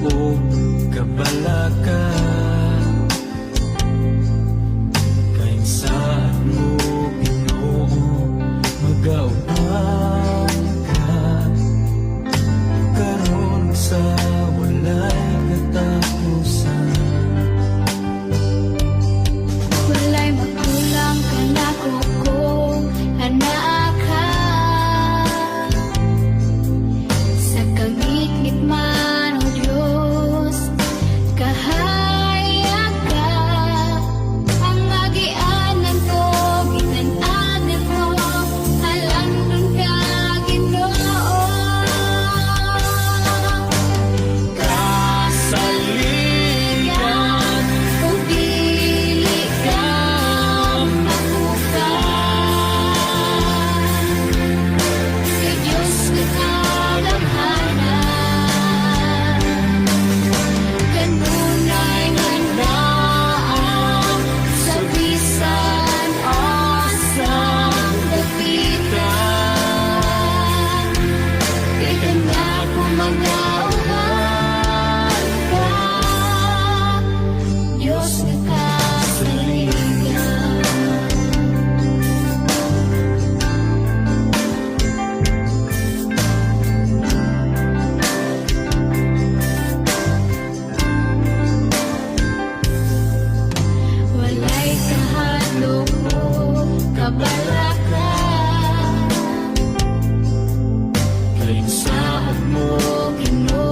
o kabalaka. Kainsan mo Ginoo magauban ka karon sa walay katapusan. Walay magkulang ka na kung anak ka. Sa kangit-ngit man o Diyos, kahayag ka. Ang magianan ko, ginananan ko, halandon ka, Ginoo. Kasaligan Kung dili ka makukan, si Diyos nagkadamhanan. Kanunay handaan sa bisan asang dapitan. Kay kanya ko magauhan ka, Diyos nakasaligan. Walay kahadlok o kabalaka. kainsan mo Ginoo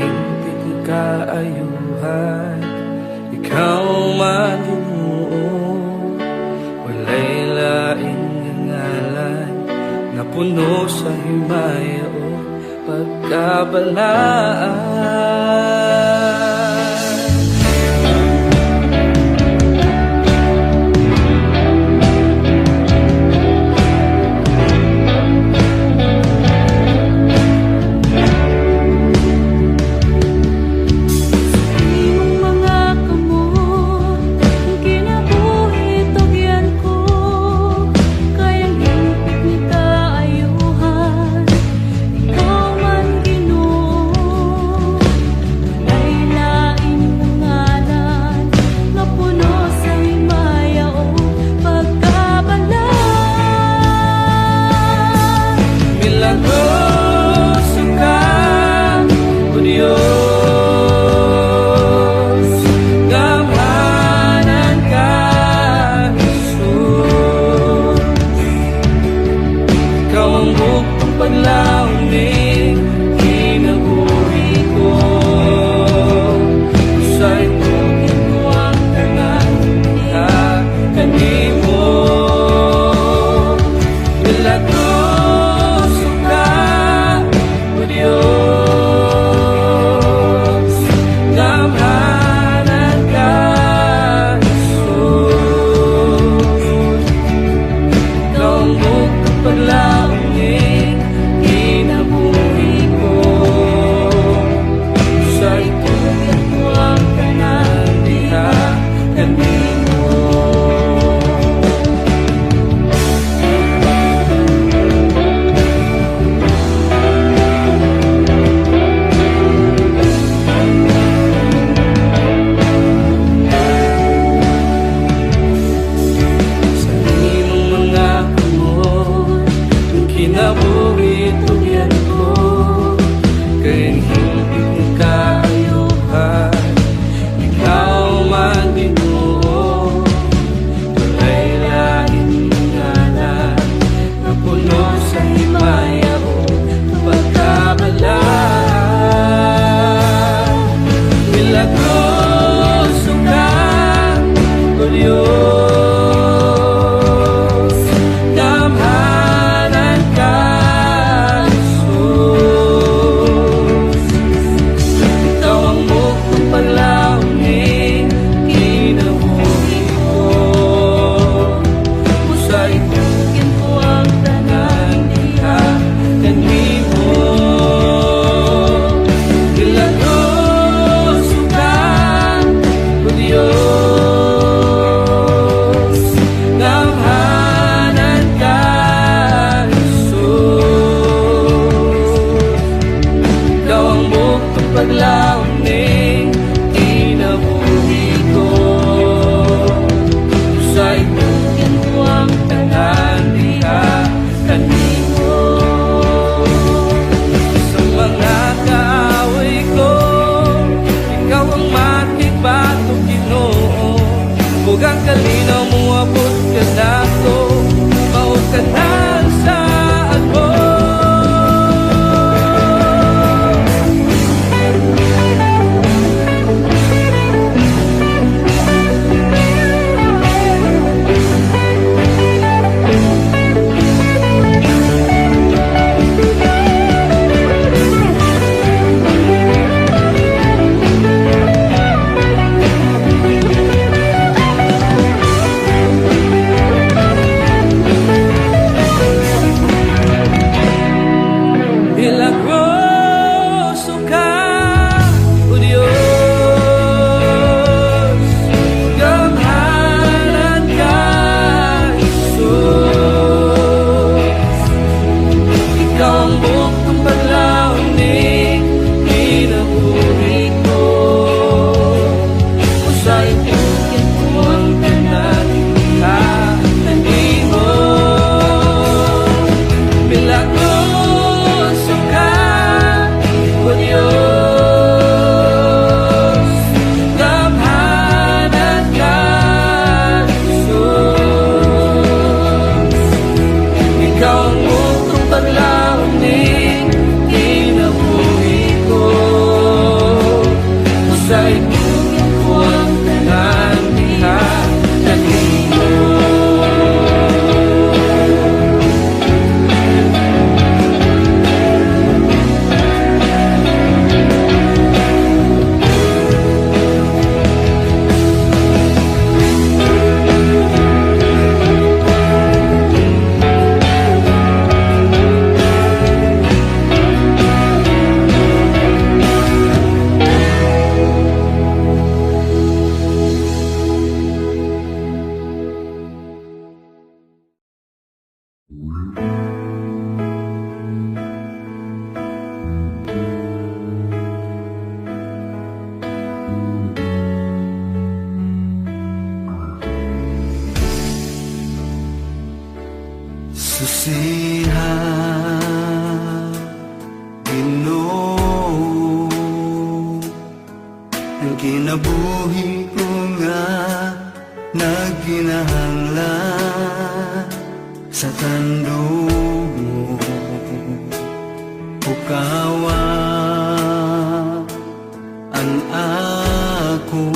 hingpit ni kaayuhan. Ikaw man Ginoo, walay lain nga ngalan na puno sa himaya o pagkabalaan. Paglaunin, kinabuhi ko sa itugin ko ang tangan na kanimo. Milagroso ka, O Diyos, damhanan ka, Jesus. Ikaw ang bukang paglaunin, kinabuhi tugyan ko, kayang hingpit ni kaayuhan. Ikaw man Ginoo, walay lain ngalan na puno sa himaya o pagkabalaan. Milagroso ka, O Diyos, damhanan ka, Jesus. Ikaw ang bukang paglaunin, kinabuhi ko sa itugin ko ang tanan niya kanimo. Milagroso ka, O Diyos, damhanan ka, Jesus. Ikaw ang bukang paglaunin, kinabuhi ko sa itugin ko ang tanan niya kanimo. Sa mga kaaway ko, ikaw ang matig bato, Ginoo. Bugang kalinaw mo abot ka dako, maot ka na sa ako. Yung kinabuhi ko nga nagkinahanglan sa tandog mo, ukawa ang ako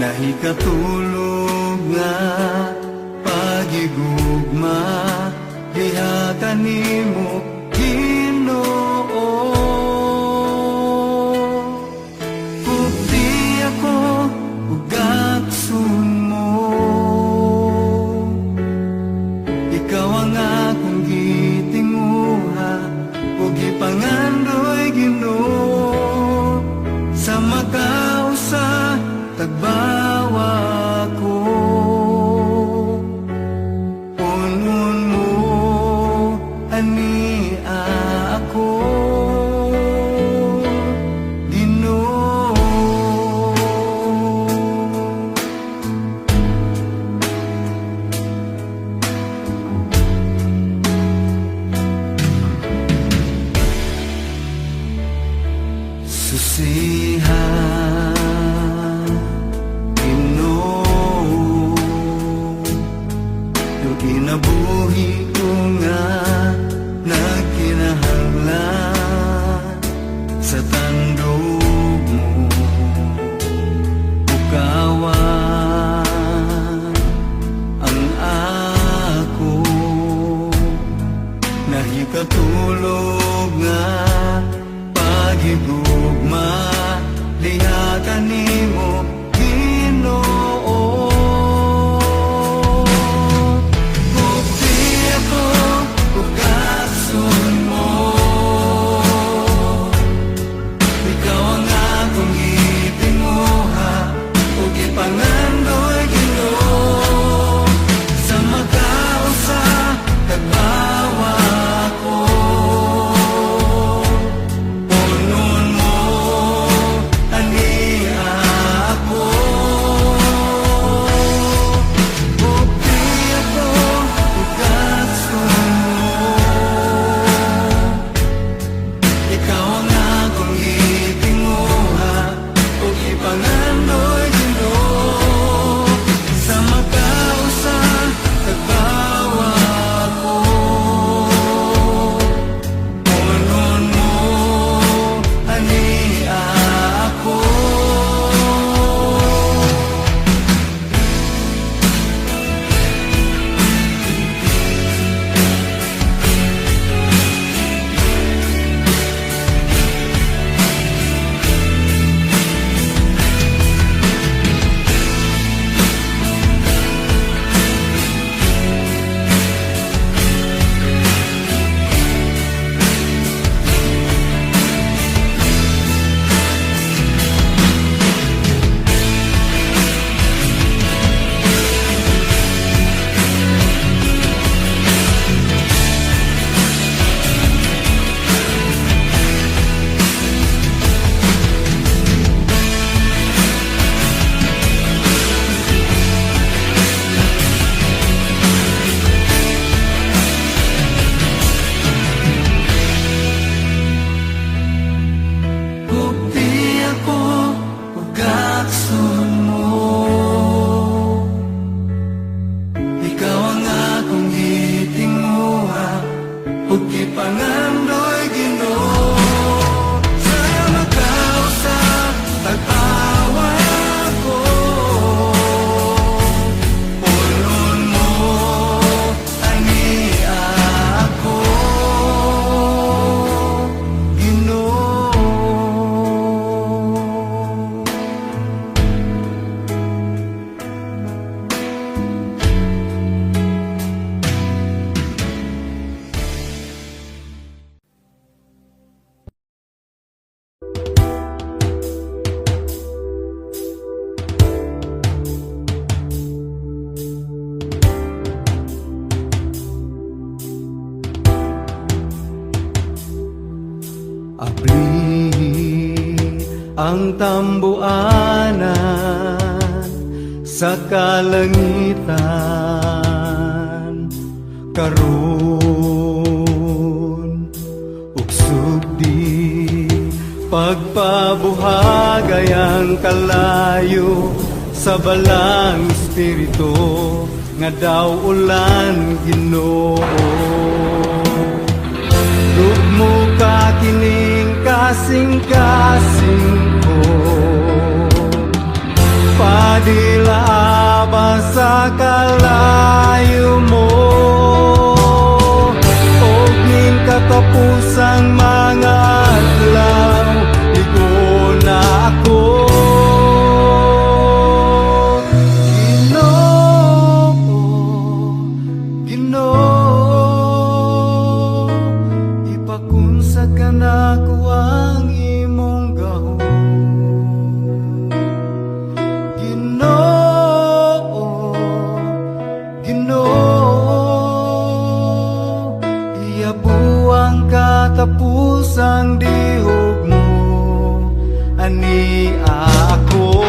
nahikatulog nga pagigugma diha kanimo Ginoo. Pugti ako ug aksun mo, ikaw ang akong gitinguha ug gipangandoy Ginoo. Sa makausa tagbawa ko, unon mo ani ako Ginoo. Susihan Ginoo, yung kinabuhi ko nga nagkinahanglan sa tandog mo, ukawan ang ako nahikatulog nga pagigugma diha kanimo Ginoo. Pugti ako ug aksun mo, ikaw ang akong gitinguha ug gipangandoy Ginoo. Sa makausa tagbawa ko, unon mo ani ako. Pugti ako ug aksun mo, ikaw ang akong gitinguha ug gipangandoy Ginoo. Sa makausa tagbawa ko, unon mo ani ako. Pugti ako ug aksun mo, ikaw ang akong gitinguha ug gipangandoy Ginoo. Sa makausa tagbawa ko, unon mo ani ako Ginoo. Abli ang tambuanan sa kalangitan karon ug sugdi Pagpabuhagayang kalayo sa balang espiritu nga daw ulan Ginoo. Tugmo ka kining kasing-kasing ko, padilaaba sa kalayo mo, og ning katapusang mga adlaw, ligo na ako. Ginoo, Ginoo, ipakunsad ka na ko ang imong gahom. Ginoo, Ginoo, iyabuang katapusang dihog mo, ani ako.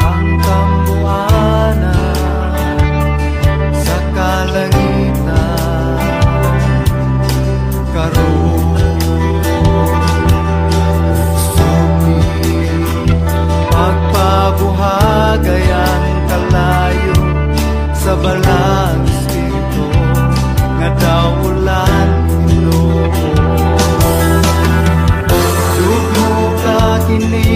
Ang kambuanan sa kalangitan, karon sumit pagpabuhagayan kalayo sa balang espiritu nga daw ulan Ginoo. Tugmo ka kini